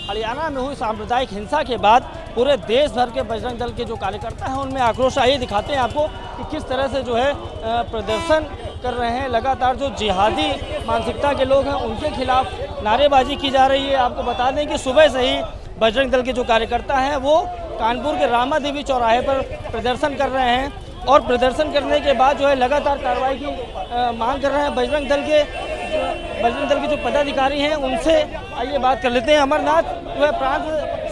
हरियाणा में हुई सांप्रदायिक हिंसा के बाद पूरे देश भर के बजरंग दल के जो कार्यकर्ता हैं उनमें आक्रोश। आइए दिखाते हैं आपको कि किस तरह से जो है प्रदर्शन कर रहे हैं। लगातार जो जिहादी मानसिकता के लोग हैं उनके खिलाफ नारेबाजी की जा रही है। आपको बता दें कि सुबह से ही बजरंग दल के जो कार्यकर्ता हैं वो कानपुर के रामा देवी चौराहे पर प्रदर्शन कर रहे हैं और प्रदर्शन करने के बाद जो है लगातार कार्रवाई की मांग कर रहे हैं। बजरंग दल के जो पदाधिकारी हैं उनसे आइए बात कर लेते हैं। अमरनाथ जो है प्रांत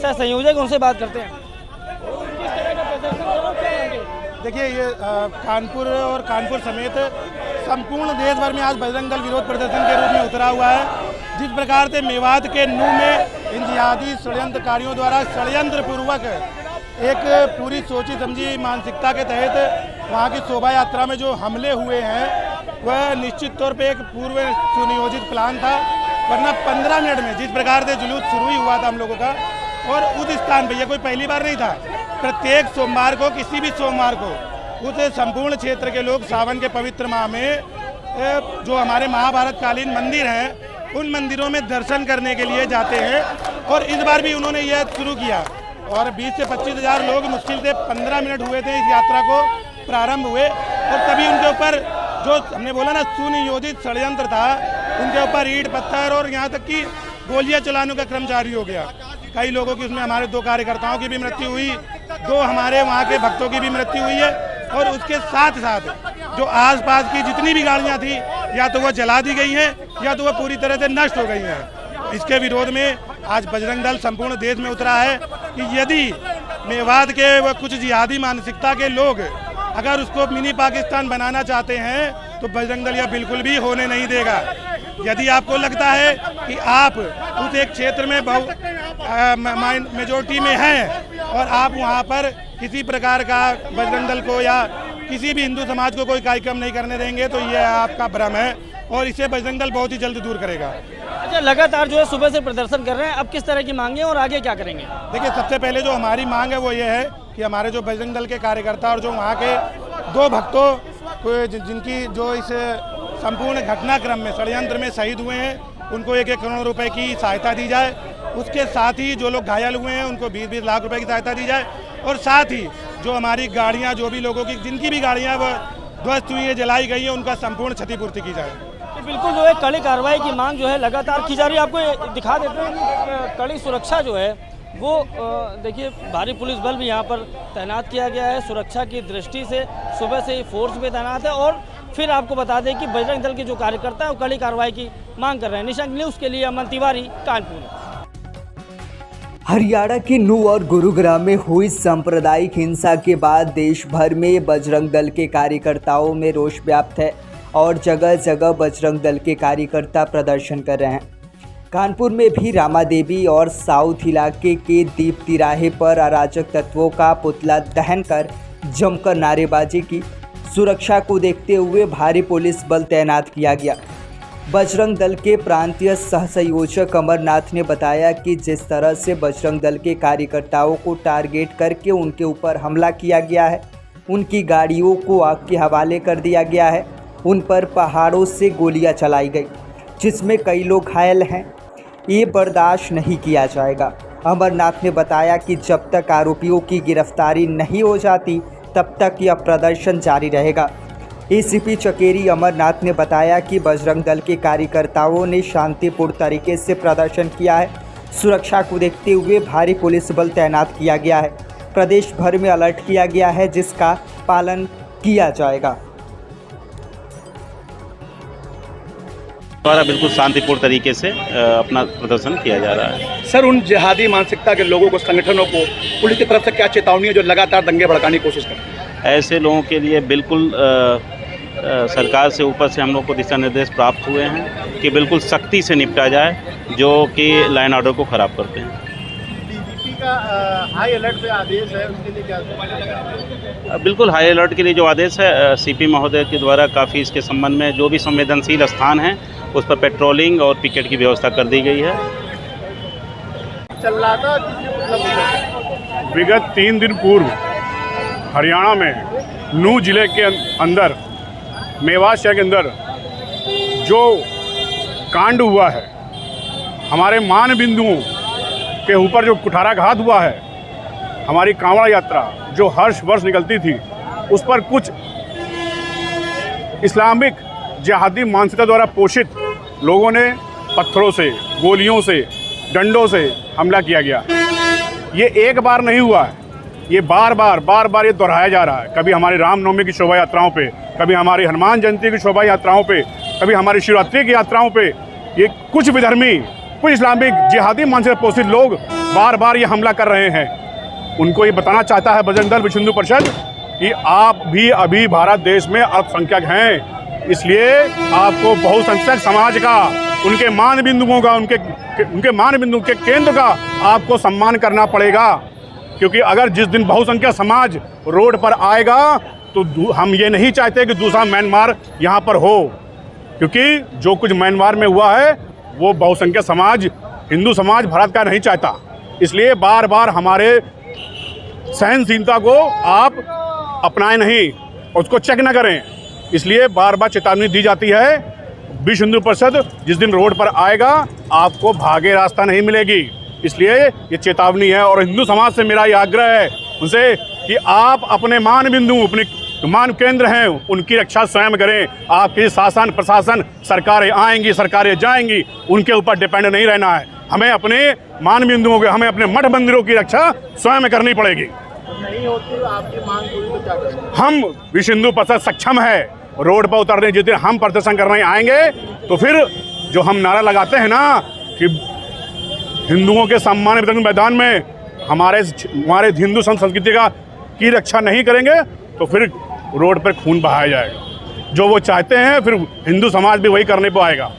सह संयोजक, उनसे बात करते हैं। देखिए, ये कानपुर और कानपुर समेत संपूर्ण देश भर में आज बजरंग दल विरोध प्रदर्शन के रूप में उतरा हुआ है। जिस प्रकार से मेवात के नूह में इन जिहादी षड्यंत्रकारियों द्वारा षड्यंत्र पूर्वक एक पूरी सोची समझी मानसिकता के तहत वहाँ की शोभा यात्रा में जो हमले हुए हैं वह निश्चित तौर पे एक पूर्व सुनियोजित प्लान था। वरना 15 मिनट में जिस प्रकार से जुलूस शुरू ही हुआ था हम लोगों का, और उस स्थान पे यह कोई पहली बार नहीं था। प्रत्येक सोमवार को, किसी भी सोमवार को उस संपूर्ण क्षेत्र के लोग सावन के पवित्र माह में जो हमारे महाभारत कालीन मंदिर हैं उन मंदिरों में दर्शन करने के लिए जाते हैं। और इस बार भी उन्होंने यह शुरू किया और 20 से 25 हज़ार लोग मुश्किल से 15 मिनट हुए थे इस यात्रा को प्रारंभ हुए, और तभी उनके ऊपर जो हमने बोला ना सुनियोजित षड्यंत्र था, उनके ऊपर ईंट पत्थर और यहाँ तक कि गोलियां चलाने का क्रम जारी हो गया। कई लोगों की, उसमें हमारे 2 कार्यकर्ताओं की भी मृत्यु हुई, 2 हमारे वहाँ के भक्तों की भी मृत्यु हुई है। और उसके साथ साथ जो आसपास की जितनी भी गाड़ियाँ थी या तो वह जला दी गई हैं या तो वह पूरी तरह से नष्ट हो गई हैं। इसके विरोध में आज बजरंग दल संपूर्ण देश में उतरा है कि यदि मेवात के वह कुछ जिहादी मानसिकता के लोग अगर उसको मिनी पाकिस्तान बनाना चाहते हैं तो बजरंग दल यह बिल्कुल भी होने नहीं देगा। यदि आपको लगता है कि आप उस एक क्षेत्र में मेजोरिटी में हैं और आप वहां पर किसी प्रकार का बजरंग दल को या किसी भी हिंदू समाज को कोई कार्यक्रम नहीं करने देंगे तो यह आपका भ्रम है और इसे बजरंग दल बहुत ही जल्द दूर करेगा। अच्छा, लगातार जो है सुबह से प्रदर्शन कर रहे हैं, अब किस तरह की मांगे और आगे क्या करेंगे? देखिए, सबसे पहले जो हमारी मांग है वो ये है कि हमारे जो बजरंग दल के कार्यकर्ता और जो वहाँ के 2 भक्तों को जिनकी जो इस संपूर्ण घटनाक्रम में षड्यंत्र में शहीद हुए हैं उनको 1-1 करोड़ रुपए की सहायता दी जाए। उसके साथ ही जो लोग घायल हुए हैं उनको 20-20 लाख रुपए की सहायता दी जाए। और साथ ही जो हमारी गाड़ियाँ, जो भी लोगों की जिनकी भी गाड़ियाँ वह ध्वस्त हुई है, जलाई गई है, उनका संपूर्ण क्षतिपूर्ति की जाए। तो बिल्कुल जो है कड़ी कार्रवाई की मांग जो है लगातार की जा रही है। आपको दिखा देते हैं कि कड़ी सुरक्षा जो है वो देखिए भारी पुलिस बल भी यहाँ पर तैनात किया गया है। सुरक्षा की दृष्टि से सुबह से ही फोर्स भी तैनात है। और फिर आपको बता दें कि बजरंग दल के जो कार्यकर्ता हैं वो कड़ी कार्रवाई की मांग कर रहे हैं। निशंक न्यूज़ के लिए अमन तिवारी, कानपुर। हरियाणा के नूह और गुरुग्राम में हुई सांप्रदायिक हिंसा के बाद देश भर में बजरंग दल के कार्यकर्ताओं में रोष व्याप्त है और जगह जगह बजरंग दल के कार्यकर्ता प्रदर्शन कर रहे हैं। कानपुर में भी रामा देवी और साउथ इलाके के दीप तिराहे पर अराजक तत्वों का पुतला दहन कर जमकर नारेबाजी की। सुरक्षा को देखते हुए भारी पुलिस बल तैनात किया गया। बजरंग दल के प्रांतीय सहसंयोजक अमरनाथ ने बताया कि जिस तरह से बजरंग दल के कार्यकर्ताओं को टारगेट करके उनके ऊपर हमला किया गया है, उनकी गाड़ियों को आग के हवाले कर दिया गया है, उन पर पहाड़ों से गोलियां चलाई गई जिसमें कई लोग घायल हैं, ये बर्दाश्त नहीं किया जाएगा। अमरनाथ ने बताया कि जब तक आरोपियों की गिरफ्तारी नहीं हो जाती तब तक यह प्रदर्शन जारी रहेगा। एसीपी चकेरी अमरनाथ ने बताया कि बजरंग दल के कार्यकर्ताओं ने शांतिपूर्ण तरीके से प्रदर्शन किया है। सुरक्षा को देखते हुए भारी पुलिस बल तैनात किया गया है। प्रदेश भर में अलर्ट किया गया है जिसका पालन किया जाएगा। द्वारा बिल्कुल शांतिपूर्ण तरीके से अपना प्रदर्शन किया जा रहा है। सर, उन जिहादी मानसिकता के लोगों को, संगठनों को पुलिस की तरफ से क्या चेतावनी है जो लगातार दंगे भड़काने की कोशिश करते हैं? ऐसे लोगों के लिए बिल्कुल सरकार से ऊपर से हम लोग को दिशा निर्देश प्राप्त हुए हैं कि बिल्कुल सख्ती से निपटा जाए जो कि लाइन ऑर्डर को ख़राब करते हैं। डीजीपी का हाई अलर्ट पे आदेश है, उसके लिए क्या? बिल्कुल हाई अलर्ट के लिए जो आदेश है सीपी महोदय के द्वारा काफ़ी इसके संबंध में जो भी संवेदनशील स्थान हैं उस पर पेट्रोलिंग और पिकेट की व्यवस्था कर दी गई है। चल रहा था विगत 3 दिन पूर्व हरियाणा में नूह जिले के अंदर, मेवात शहर के अंदर जो कांड हुआ है, हमारे मान बिंदुओं के ऊपर जो कुठाराघात हुआ है, हमारी कांवड़ यात्रा जो हर वर्ष निकलती थी, उस पर कुछ इस्लामिक जिहादी मानसिकता द्वारा पोषित लोगों ने पत्थरों से, गोलियों से, डंडों से हमला किया गया। ये एक बार नहीं हुआ है, ये बार बार ये दोहराया जा रहा है। कभी हमारी रामनवमी की शोभा यात्राओं पे, कभी हमारी हनुमान जयंती की शोभा यात्राओं पे, कभी हमारी शिवरात्रि की यात्राओं पे ये कुछ विधर्मी, कुछ इस्लामिक जिहादी मानसिकता पोषित लोग बार ये हमला कर रहे हैं। उनको ये बताना चाहता है बजरंग दल विश्व हिंदू परिषद कि आप भी अभी भारत देश में अल्पसंख्यक हैं, इसलिए आपको बहुसंख्यक समाज का, उनके मान बिंदुओं का, उनके मान बिंदु के केंद्र का आपको सम्मान करना पड़ेगा। क्योंकि अगर जिस दिन बहुसंख्यक समाज रोड पर आएगा तो हम ये नहीं चाहते कि दूसरा म्यांमार यहाँ पर हो, क्योंकि जो कुछ म्यांमार में हुआ है वो बहुसंख्यक समाज, हिंदू समाज भारत का नहीं चाहता। इसलिए बार हमारे सहनशीलता को आप अपनाएं नहीं, उसको चेक न करें। इसलिए बार चेतावनी दी जाती है, विश्व हिंदू परिषद जिस दिन रोड पर आएगा आपको भागे रास्ता नहीं मिलेगी। इसलिए ये चेतावनी है और हिंदू समाज से मेरा ये आग्रह है उनसे कि आप अपने मान बिंदु, अपने मान केंद्र हैं, उनकी रक्षा स्वयं करें। आपकी शासन प्रशासन सरकारें आएंगी, सरकारें जाएंगी, उनके ऊपर डिपेंड नहीं रहना है। हमें अपने मान बिंदुओं के, हमें अपने मठ मंदिरों की रक्षा स्वयं करनी पड़ेगी। नहीं होती आपकी मांग पूरी तो क्या करें? हम विश्व हिंदू परिषद सक्षम है रोड पर उतरने। जिस दिन हम प्रदर्शन करने आएंगे तो फिर जो हम नारा लगाते हैं ना कि हिंदुओं के सम्मान मैदान में हमारे हिंदू संस्कृति की रक्षा नहीं करेंगे तो फिर रोड पर खून बहाया जाएगा। जो वो चाहते हैं फिर हिंदू समाज भी वही करने पर आएगा।